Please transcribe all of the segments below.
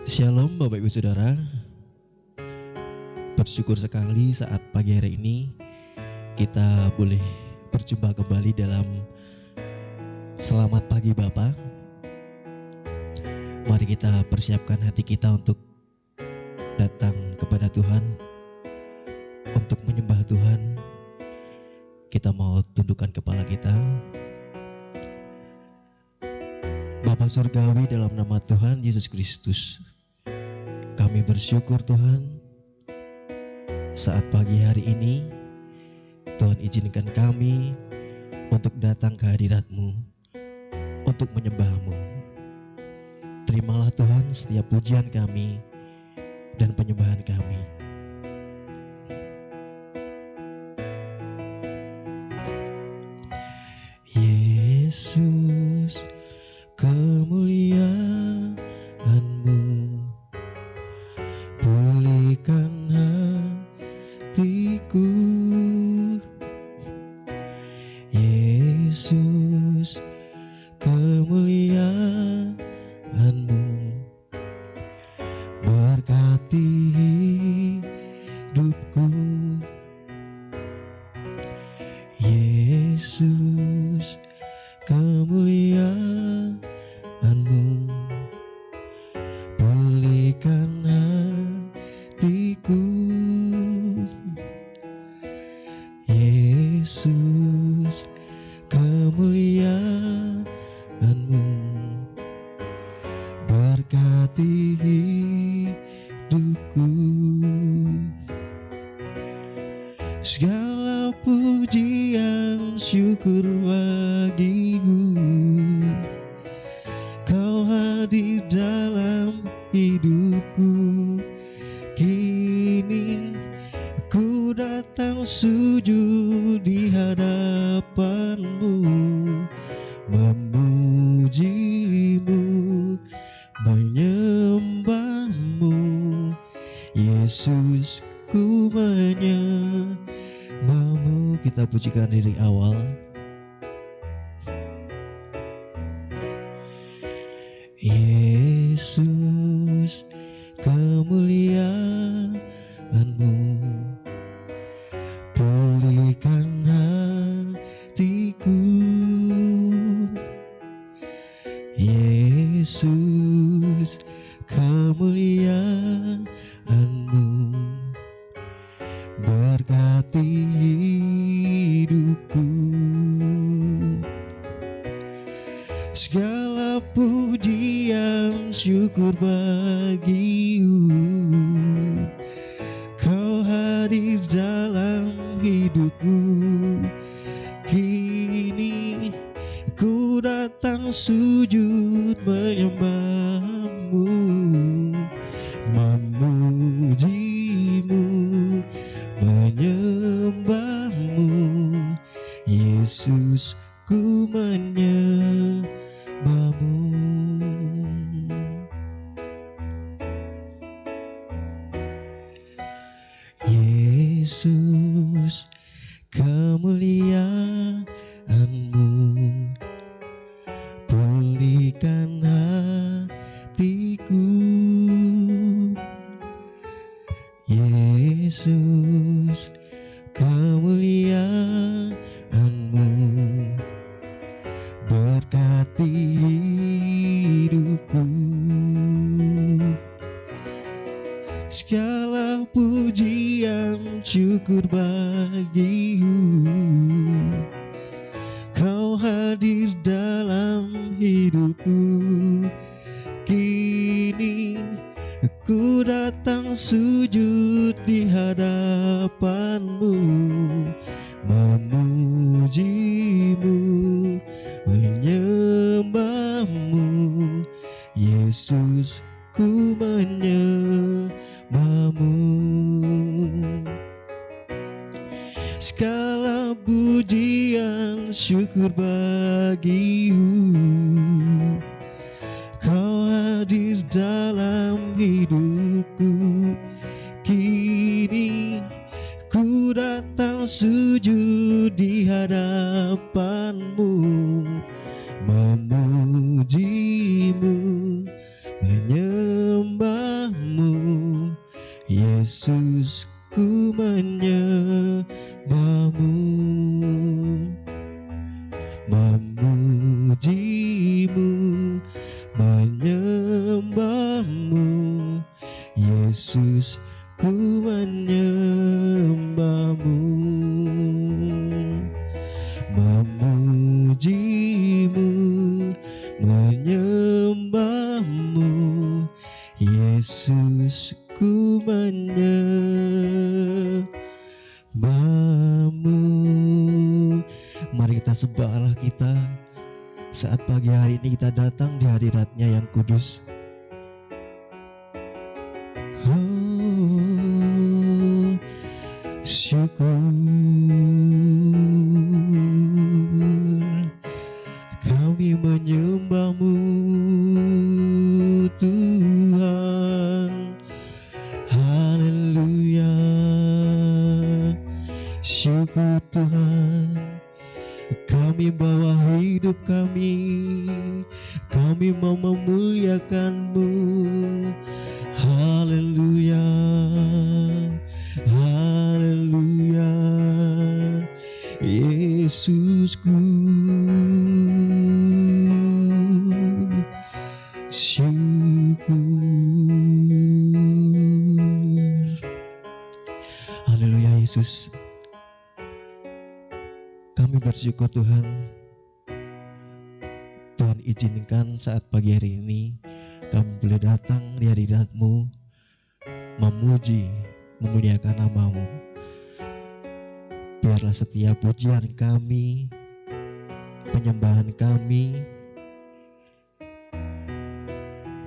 Shalom Bapak Ibu Saudara. Bersyukur sekali saat pagi hari ini kita boleh berjumpa kembali dalam Selamat Pagi Bapak. Mari kita persiapkan hati kita untuk datang kepada Tuhan, untuk menyembah Tuhan. Kita mau tundukkan kepala kita. Bapa Surgawi, dalam nama Tuhan Yesus Kristus, kami bersyukur Tuhan saat pagi hari ini Tuhan izinkan kami untuk datang ke hadirat-Mu, untuk menyembah-Mu. Terimalah Tuhan setiap pujian kami dan penyembahan kami. Yesus, kemuliaan-Mu pulihkan hatiku. Yesus, kemuliaan-Mu berkati hidupku. Yesus, kemuliaan-Mu pulihkan hatiku. Yesus, kemuliaan-Mu berkati hidupku. Segala pujian syukur bagimu, Kau hadir dalam hidupku. Kini ku datang sujud di hadapan-Mu, memuji-Mu, menyembah-Mu. Yesus, ku menyembah-Mu. Kita pujikan dari awal. Yesus, kemuliaan-Mu pulihkan hatiku. Yesus, kemuliaan-Mu berkati hidupku. Segala pujian syukur bagimu, Kau hadir dalam hidupku. Kini ku datang sujud menyembah-Mu, memuji-Mu, menyembah-Mu. Yesus, ku menyembah-Mu. Yesus, kemuliaan-Mu pulihkan hatiku. Yesus, kemuliaan-Mu berkati hidupku. Segala pujian syukur bagimu, Kau hadir dalam hidupku. Kini ku datang sujud di hadapan-Mu, memuji-Mu, menyembah-Mu. Yesus, ku menyembah-Mu. Segala pujian syukur bagimu, Kau hadir dalam hidupku. Kini ku datang sujud di hadapan-Mu, memuji-Mu, menyembah ku menyembahmu, memujimu, menyembahmu, Yesus ku menyembahmu, memujimu, menyembahmu, Yesus ku menyembahmu. Mari kita sembah Allah kita saat pagi hari ini kita datang di hadirat-Nya yang kudus. Oh, syukur kami menyembahmu Tuhan. Haleluya, syukur Tuhan. Kami bawa hidup kami mau memuliakan-Mu. Haleluya, haleluya, Yesusku. Syukur. Haleluya Yesus. Kami bersyukur Tuhan. Tuhan izinkan saat pagi hari ini kami boleh datang di hadirat-Mu, memuji, memuliakan nama-Mu. Biarlah setiap pujian kami, penyembahan kami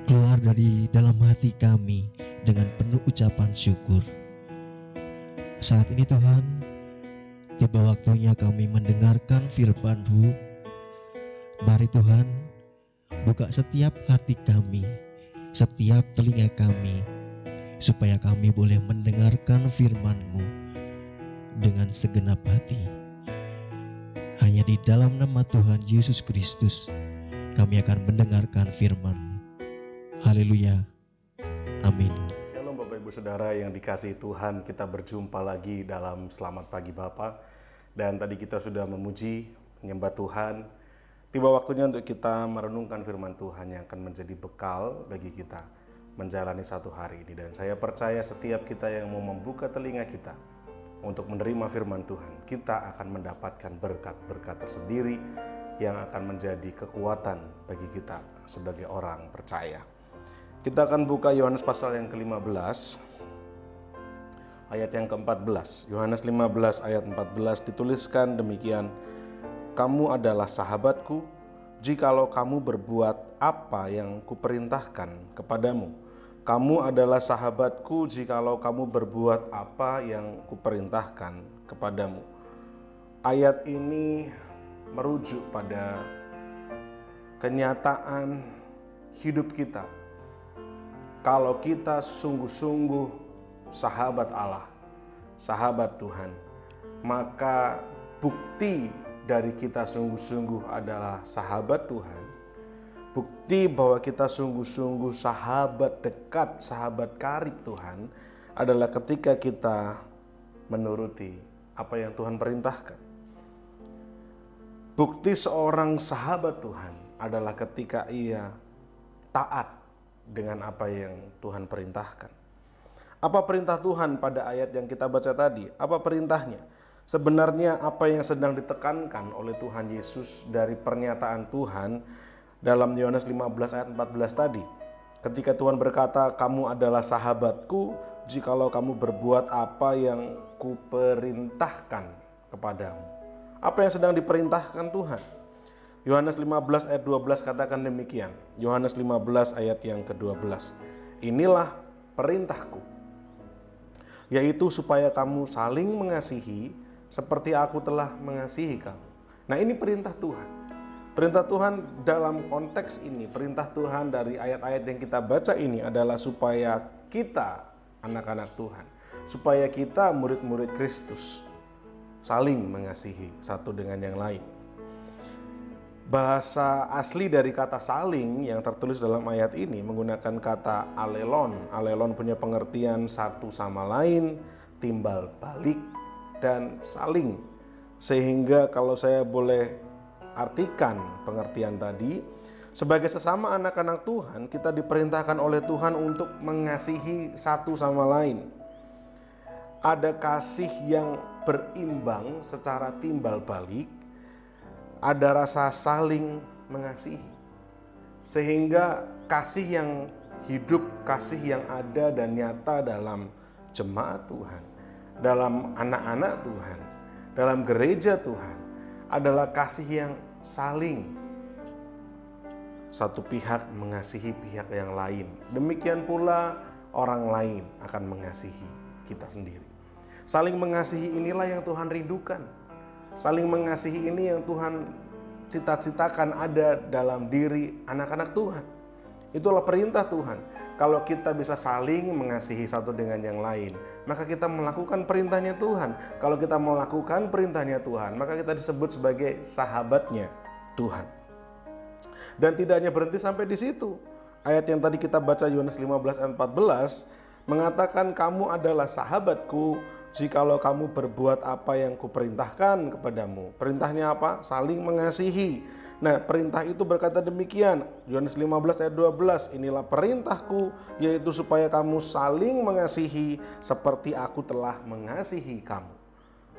keluar dari dalam hati kami dengan penuh ucapan syukur. Saat ini Tuhan, tiba waktunya kami mendengarkan firman-Mu. Mari Tuhan, buka setiap hati kami, setiap telinga kami, supaya kami boleh mendengarkan firman-Mu dengan segenap hati. Hanya di dalam nama Tuhan Yesus Kristus, kami akan mendengarkan firman-Mu. Haleluya. Amin. Shalom Bapak Ibu Saudara yang dikasihi Tuhan, kita berjumpa lagi dalam Selamat Pagi Bapa. Dan tadi kita sudah memuji, menyembah Tuhan. Tiba waktunya untuk kita merenungkan firman Tuhan yang akan menjadi bekal bagi kita menjalani satu hari ini. Dan saya percaya setiap kita yang mau membuka telinga kita untuk menerima firman Tuhan, kita akan mendapatkan berkat-berkat tersendiri yang akan menjadi kekuatan bagi kita sebagai orang percaya. Kita akan buka Yohanes pasal yang ke-15, ayat yang ke-14. Yohanes 15 ayat 14 dituliskan demikian, "Kamu adalah sahabatku, jikalau kamu berbuat apa yang kuperintahkan kepadamu. Kamu adalah sahabatku, jikalau kamu berbuat apa yang kuperintahkan kepadamu." Ayat ini merujuk pada kenyataan hidup kita. Kalau kita sungguh-sungguh sahabat Allah, sahabat Tuhan, maka bukti dari kita sungguh-sungguh adalah sahabat Tuhan. Bukti bahwa kita sungguh-sungguh sahabat dekat, sahabat karib Tuhan adalah ketika kita menuruti apa yang Tuhan perintahkan. Bukti seorang sahabat Tuhan adalah ketika ia taat dengan apa yang Tuhan perintahkan. Apa perintah Tuhan pada ayat yang kita baca tadi? Apa perintahnya? Sebenarnya apa yang sedang ditekankan oleh Tuhan Yesus dari pernyataan Tuhan dalam Yohanes 15 ayat 14 tadi. Ketika Tuhan berkata, "Kamu adalah sahabatku jikalau kamu berbuat apa yang kuperintahkan kepadamu." Apa yang sedang diperintahkan Tuhan? Yohanes 15 ayat 12 katakan demikian. Yohanes 15 ayat yang ke-12. "Inilah perintahku, yaitu supaya kamu saling mengasihi seperti aku telah mengasihi kamu." Nah, ini perintah Tuhan. Perintah Tuhan dalam konteks ini, perintah Tuhan dari ayat-ayat yang kita baca ini adalah supaya kita, anak-anak Tuhan, supaya kita murid-murid Kristus, saling mengasihi satu dengan yang lain. Bahasa asli dari kata saling yang tertulis dalam ayat ini menggunakan kata alelon. Alelon punya pengertian satu sama lain, timbal balik, dan saling. Sehingga kalau saya boleh artikan pengertian tadi, sebagai sesama anak-anak Tuhan, kita diperintahkan oleh Tuhan untuk mengasihi satu sama lain. Ada kasih yang berimbang secara timbal balik, ada rasa saling mengasihi. Sehingga kasih yang hidup, kasih yang ada dan nyata dalam jemaat Tuhan, dalam anak-anak Tuhan, dalam gereja Tuhan adalah kasih yang saling. Satu pihak mengasihi pihak yang lain. Demikian pula orang lain akan mengasihi kita sendiri. Saling mengasihi inilah yang Tuhan rindukan. Saling mengasihi ini yang Tuhan cita-citakan ada dalam diri anak-anak Tuhan. Itulah perintah Tuhan. Kalau kita bisa saling mengasihi satu dengan yang lain, maka kita melakukan perintahnya Tuhan. Kalau kita melakukan perintahnya Tuhan, maka kita disebut sebagai sahabatnya Tuhan. Dan tidak hanya berhenti sampai di situ. Ayat yang tadi kita baca Yohanes 15 ayat 14 mengatakan, kamu adalah sahabatku jikalau kamu berbuat apa yang kuperintahkan kepadamu. Perintahnya apa? Saling mengasihi. Nah, perintah itu berkata demikian. Yohanes 15 ayat 12, inilah perintahku, yaitu supaya kamu saling mengasihi seperti aku telah mengasihi kamu.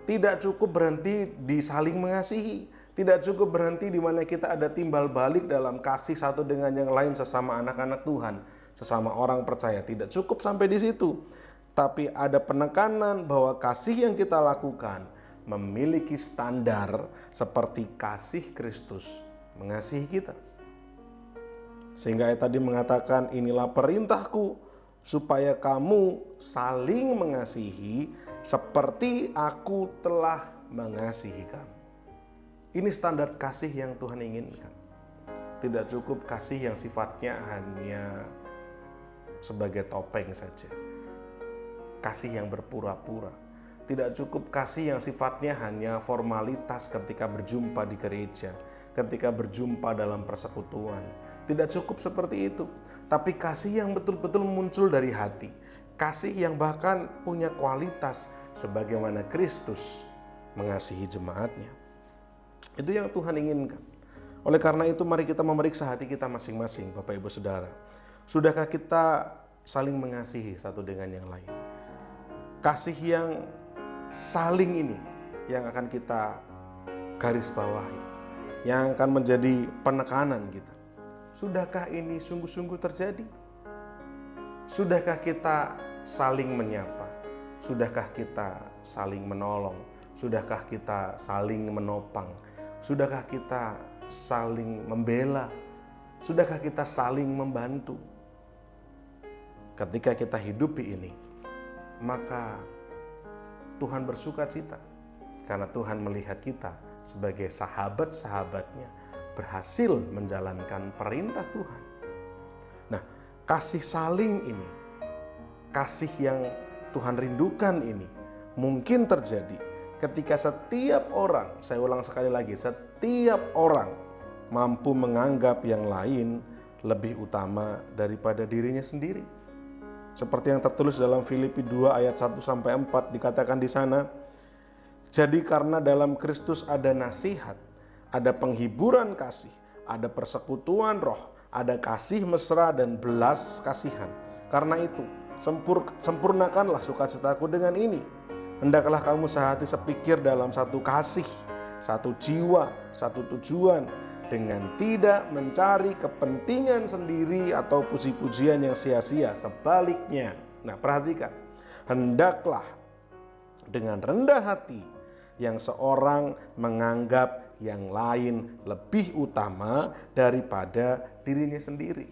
Tidak cukup berhenti di saling mengasihi. Tidak cukup berhenti di mana kita ada timbal balik dalam kasih satu dengan yang lain sesama anak-anak Tuhan, sesama orang percaya. Tidak cukup sampai di situ. Tapi ada penekanan bahwa kasih yang kita lakukan memiliki standar seperti kasih Kristus mengasihi kita. Sehingga ayat tadi mengatakan, inilah perintahku supaya kamu saling mengasihi seperti aku telah mengasihi kamu. Ini standar kasih yang Tuhan inginkan. Tidak cukup kasih yang sifatnya hanya sebagai topeng saja. Kasih yang berpura-pura. Tidak cukup kasih yang sifatnya hanya formalitas ketika berjumpa di gereja, ketika berjumpa dalam persekutuan. Tidak cukup seperti itu. Tapi kasih yang betul-betul muncul dari hati. Kasih yang bahkan punya kualitas sebagaimana Kristus mengasihi jemaatnya. Itu yang Tuhan inginkan. Oleh karena itu mari kita memeriksa hati kita masing-masing, Bapak Ibu Saudara. Sudahkah kita saling mengasihi satu dengan yang lain? Kasih yang saling ini yang akan kita garis bawahi, yang akan menjadi penekanan kita. Sudahkah ini sungguh-sungguh terjadi? Sudahkah kita saling menyapa? Sudahkah kita saling menolong? Sudahkah kita saling menopang? Sudahkah kita saling membela? Sudahkah kita saling membantu? Ketika kita hidupi ini, maka Tuhan bersuka cita karena Tuhan melihat kita sebagai sahabat-sahabatnya berhasil menjalankan perintah Tuhan. Nah, kasih saling ini, kasih yang Tuhan rindukan ini mungkin terjadi ketika setiap orang, saya ulang sekali lagi, setiap orang mampu menganggap yang lain lebih utama daripada dirinya sendiri. Seperti yang tertulis dalam Filipi 2 ayat 1-4 dikatakan di sana, jadi karena dalam Kristus ada nasihat, ada penghiburan kasih, ada persekutuan roh, ada kasih mesra dan belas kasihan. Karena itu, sempurnakanlah sukacitaku dengan ini. Hendaklah kamu sehati sepikir dalam satu kasih, satu jiwa, satu tujuan, dengan tidak mencari kepentingan sendiri atau puji-pujian yang sia-sia. Sebaliknya, nah perhatikan, hendaklah dengan rendah hati yang seorang menganggap yang lain lebih utama daripada dirinya sendiri.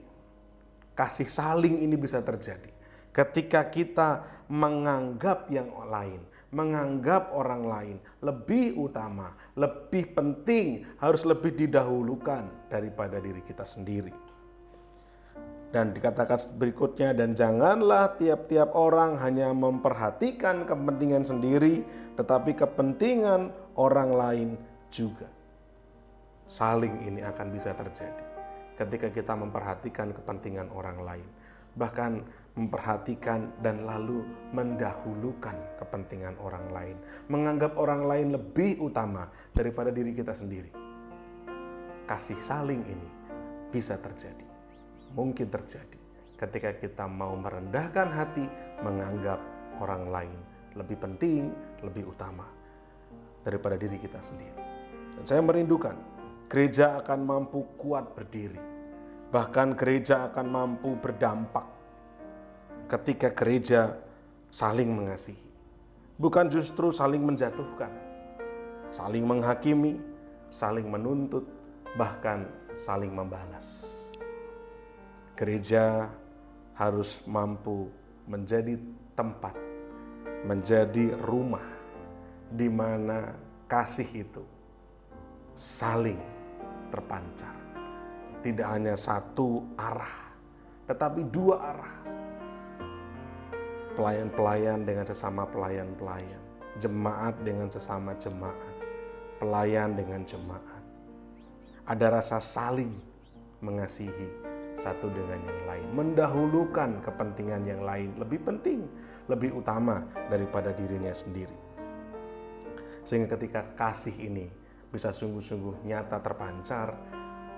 Kasih saling ini bisa terjadi ketika kita menganggap yang lain, menganggap orang lain lebih utama, lebih penting, harus lebih didahulukan daripada diri kita sendiri. Dan dikatakan berikutnya, dan janganlah tiap-tiap orang hanya memperhatikan kepentingan sendiri, tetapi kepentingan orang lain juga. Saling ini akan bisa terjadi ketika kita memperhatikan kepentingan orang lain. Bahkan memperhatikan dan lalu mendahulukan kepentingan orang lain, menganggap orang lain lebih utama daripada diri kita sendiri. Kasih saling ini bisa terjadi, mungkin terjadi ketika kita mau merendahkan hati, menganggap orang lain lebih penting, lebih utama daripada diri kita sendiri. Dan saya merindukan gereja akan mampu kuat berdiri, bahkan gereja akan mampu berdampak ketika gereja saling mengasihi, bukan justru saling menjatuhkan, saling menghakimi, saling menuntut, bahkan saling membalas. Gereja harus mampu menjadi tempat, menjadi rumah di mana kasih itu saling terpancar. Tidak hanya satu arah, tetapi dua arah. Pelayan-pelayan dengan sesama pelayan-pelayan, jemaat dengan sesama jemaat, pelayan dengan jemaat. Ada rasa saling mengasihi satu dengan yang lain, mendahulukan kepentingan yang lain lebih penting, lebih utama daripada dirinya sendiri. Sehingga ketika kasih ini bisa sungguh-sungguh nyata terpancar,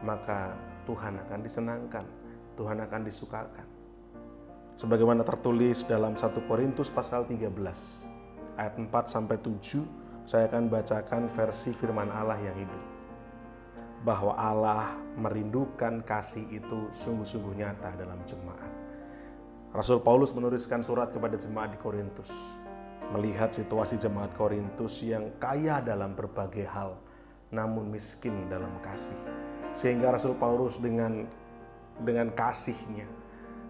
maka Tuhan akan disenangkan, Tuhan akan disukakan. Sebagaimana tertulis dalam 1 Korintus pasal 13 ayat 4-7, saya akan bacakan versi firman Allah yang hidup. Bahwa Allah merindukan kasih itu sungguh-sungguh nyata dalam jemaat. Rasul Paulus menuliskan surat kepada jemaat di Korintus, melihat situasi jemaat Korintus yang kaya dalam berbagai hal, namun miskin dalam kasih. Sehingga Rasul Paulus dengan kasihnya,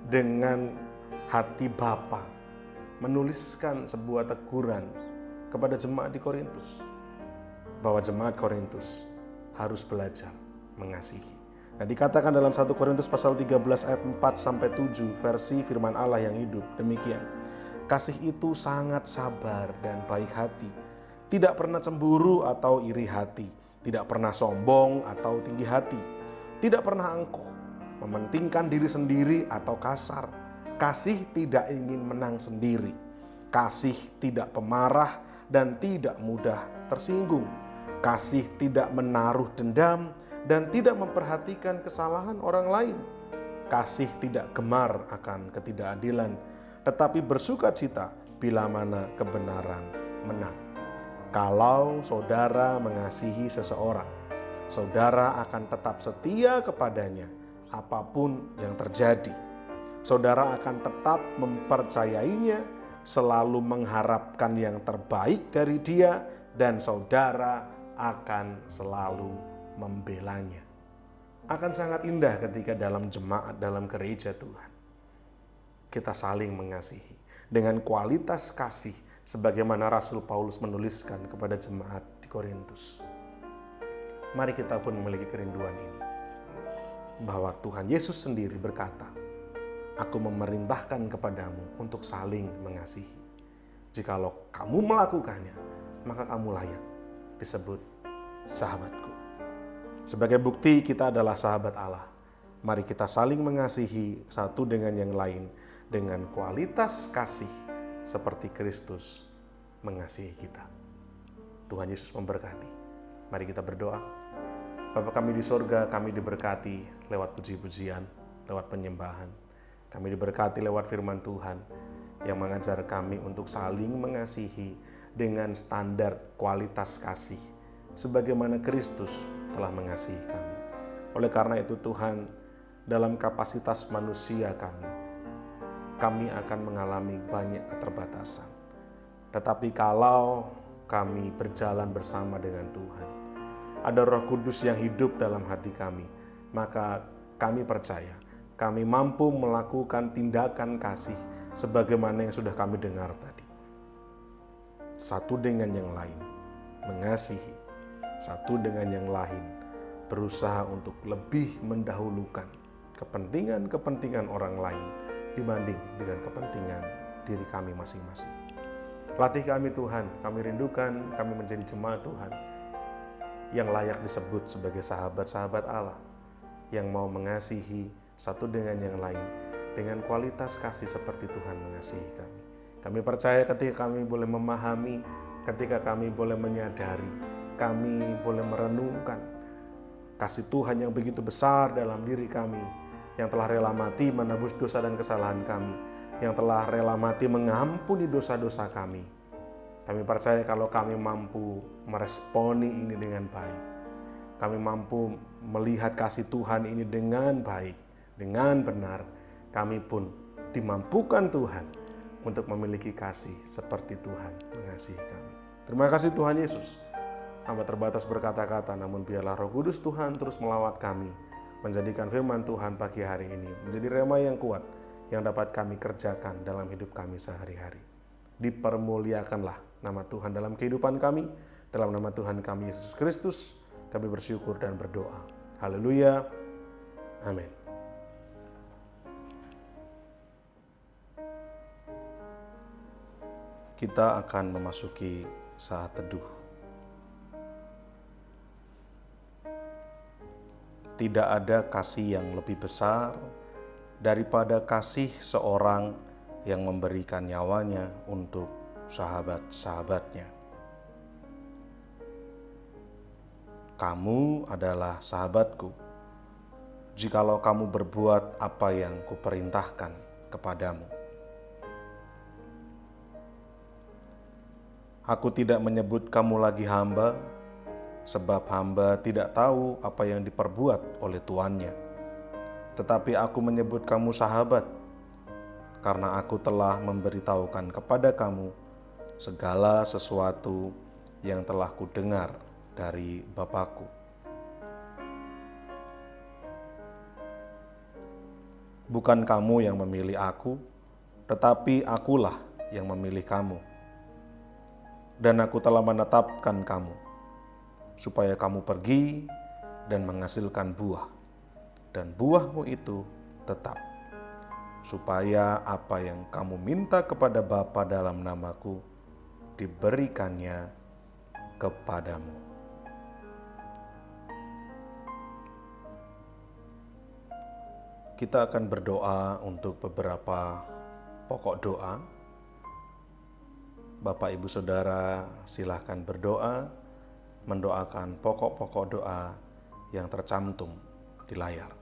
dengan hati Bapa, menuliskan sebuah teguran kepada jemaat di Korintus, bahwa jemaat Korintus harus belajar mengasihi. Nah, dikatakan dalam 1 Korintus pasal 13 ayat 4-7 versi firman Allah yang hidup demikian. Kasih itu sangat sabar dan baik hati, tidak pernah cemburu atau iri hati, tidak pernah sombong atau tinggi hati, tidak pernah angkuh, mementingkan diri sendiri atau kasar. Kasih tidak ingin menang sendiri. Kasih tidak pemarah dan tidak mudah tersinggung. Kasih tidak menaruh dendam dan tidak memperhatikan kesalahan orang lain. Kasih tidak gemar akan ketidakadilan, tetapi bersukacita bila mana kebenaran menang. Kalau saudara mengasihi seseorang, saudara akan tetap setia kepadanya apapun yang terjadi. Saudara akan tetap mempercayainya, selalu mengharapkan yang terbaik dari dia, dan saudara akan selalu membelanya. Akan sangat indah ketika dalam jemaat, dalam gereja Tuhan, kita saling mengasihi dengan kualitas kasih sebagaimana Rasul Paulus menuliskan kepada jemaat di Korintus. Mari kita pun memiliki kerinduan ini, bahwa Tuhan Yesus sendiri berkata, "Aku memerintahkan kepadamu untuk saling mengasihi. Jikalau kamu melakukannya, maka kamu layak disebut sahabatku." Sebagai bukti kita adalah sahabat Allah, mari kita saling mengasihi satu dengan yang lain dengan kualitas kasih seperti Kristus mengasihi kita. Tuhan Yesus memberkati. Mari kita berdoa. Bapa kami di sorga, kami diberkati lewat puji-pujian, lewat penyembahan. Kami diberkati lewat firman Tuhan yang mengajar kami untuk saling mengasihi dengan standar kualitas kasih sebagaimana Kristus telah mengasihi kami. Oleh karena itu Tuhan, dalam kapasitas manusia kami akan mengalami banyak keterbatasan. Tetapi kalau kami berjalan bersama dengan Tuhan, ada Roh Kudus yang hidup dalam hati kami, maka kami percaya kami mampu melakukan tindakan kasih sebagaimana yang sudah kami dengar tadi. Satu dengan yang lain, mengasihi. Satu dengan yang lain, berusaha untuk lebih mendahulukan kepentingan-kepentingan orang lain dibanding dengan kepentingan diri kami masing-masing. Latih kami Tuhan, kami rindukan kami menjadi jemaat Tuhan yang layak disebut sebagai sahabat-sahabat Allah, yang mau mengasihi satu dengan yang lain dengan kualitas kasih seperti Tuhan mengasihi kami. Kami percaya ketika kami boleh memahami, ketika kami boleh menyadari, kami boleh merenungkan kasih Tuhan yang begitu besar dalam diri kami, yang telah rela mati menebus dosa dan kesalahan kami, yang telah rela mati mengampuni dosa-dosa kami. Kami percaya kalau kami mampu meresponi ini dengan baik, kami mampu melihat kasih Tuhan ini dengan baik, dengan benar, kami pun dimampukan Tuhan untuk memiliki kasih seperti Tuhan mengasihi kami. Terima kasih Tuhan Yesus. Hamba terbatas berkata-kata, namun biarlah Roh Kudus Tuhan terus melawat kami, menjadikan firman Tuhan pagi hari ini menjadi rema yang kuat yang dapat kami kerjakan dalam hidup kami sehari-hari. Dipermuliakanlah nama Tuhan dalam kehidupan kami, dalam nama Tuhan kami Yesus Kristus, kami bersyukur dan berdoa. Haleluya. Amin. Kita akan memasuki saat teduh. Tidak ada kasih yang lebih besar daripada kasih seorang yang memberikan nyawanya untuk sahabat-sahabatnya. Kamu adalah sahabatku, jikalau kamu berbuat apa yang kuperintahkan kepadamu. Aku tidak menyebut kamu lagi hamba, sebab hamba tidak tahu apa yang diperbuat oleh tuannya. Tetapi aku menyebut kamu sahabat, karena aku telah memberitahukan kepada kamu segala sesuatu yang telah kudengar dari Bapa-Ku. Bukan kamu yang memilih aku, tetapi akulah yang memilih kamu. Dan aku telah menetapkan kamu, supaya kamu pergi dan menghasilkan buah, dan buahmu itu tetap, supaya apa yang kamu minta kepada Bapa dalam namaku diberikannya kepadamu. Kita akan berdoa untuk beberapa pokok doa. Bapak, Ibu, Saudara, silahkan berdoa, mendoakan pokok-pokok doa yang tercantum di layar.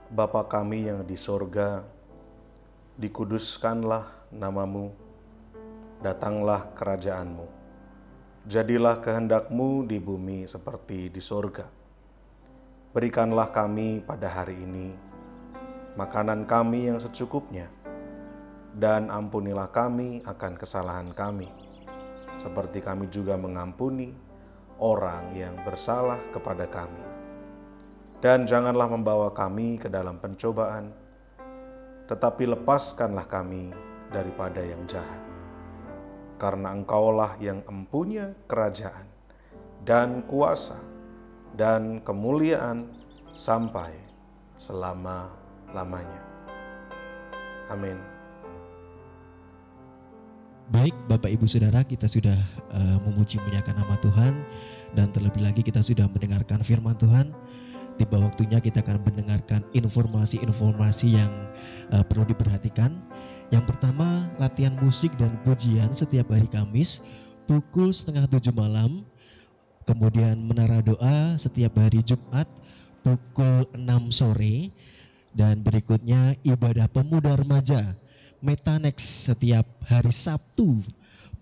Bapa kami yang di sorga, dikuduskanlah namamu, datanglah kerajaanmu. Jadilah kehendak-Mu di bumi seperti di sorga. Berikanlah kami pada hari ini makanan kami yang secukupnya, dan ampunilah kami akan kesalahan kami, seperti kami juga mengampuni orang yang bersalah kepada kami. Dan janganlah membawa kami ke dalam pencobaan, tetapi lepaskanlah kami daripada yang jahat. Karena Engkaulah yang empunya kerajaan dan kuasa dan kemuliaan sampai selama-lamanya. Amin. Baik Bapak Ibu Saudara, kita sudah memuji memuliakan nama Tuhan, dan terlebih lagi kita sudah mendengarkan firman Tuhan. Tiba waktunya kita akan mendengarkan informasi-informasi yang perlu diperhatikan. Yang pertama, latihan musik dan pujian setiap hari Kamis pukul 6:30 malam. Kemudian menara doa setiap hari Jumat pukul 6 sore. Dan berikutnya ibadah pemuda remaja Metanex setiap hari Sabtu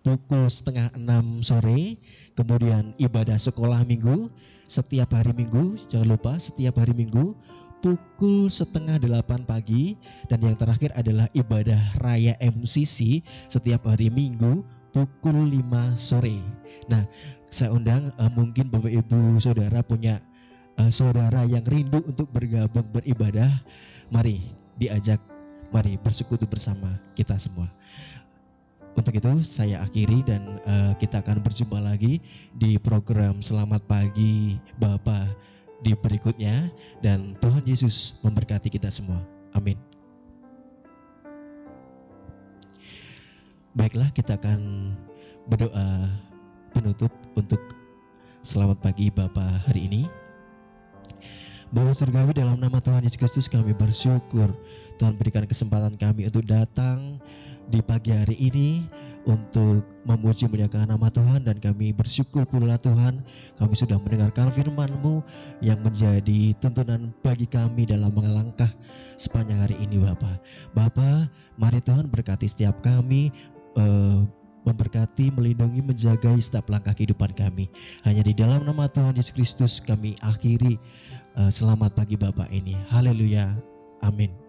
pukul 5:30 sore. Kemudian ibadah sekolah minggu setiap hari Minggu, jangan lupa setiap hari Minggu pukul 7:30 pagi. Dan yang terakhir adalah ibadah raya MCC setiap hari Minggu pukul 5 sore. Nah, saya undang mungkin Bapak Ibu Saudara punya saudara yang rindu untuk bergabung beribadah. Mari diajak, mari bersekutu bersama kita semua. Untuk itu saya akhiri, dan kita akan berjumpa lagi di program Selamat Pagi Bapa di berikutnya, dan Tuhan Yesus memberkati kita semua. Amin. Baiklah, kita akan berdoa penutup untuk Selamat Pagi Bapa hari ini. Bapa Surgawi, dalam nama Tuhan Yesus Kristus kami bersyukur Tuhan berikan kesempatan kami untuk datang di pagi hari ini untuk memuji memuliakan nama Tuhan, dan kami bersyukur pula Tuhan kami sudah mendengarkan firman-Mu yang menjadi tuntunan bagi kami dalam melangkah sepanjang hari ini. Bapa, mari Tuhan berkati setiap kami, memberkati, melindungi, menjaga setiap langkah kehidupan kami. Hanya di dalam nama Tuhan Yesus Kristus kami akhiri Selamat Pagi Bapa ini. Haleluya. Amin.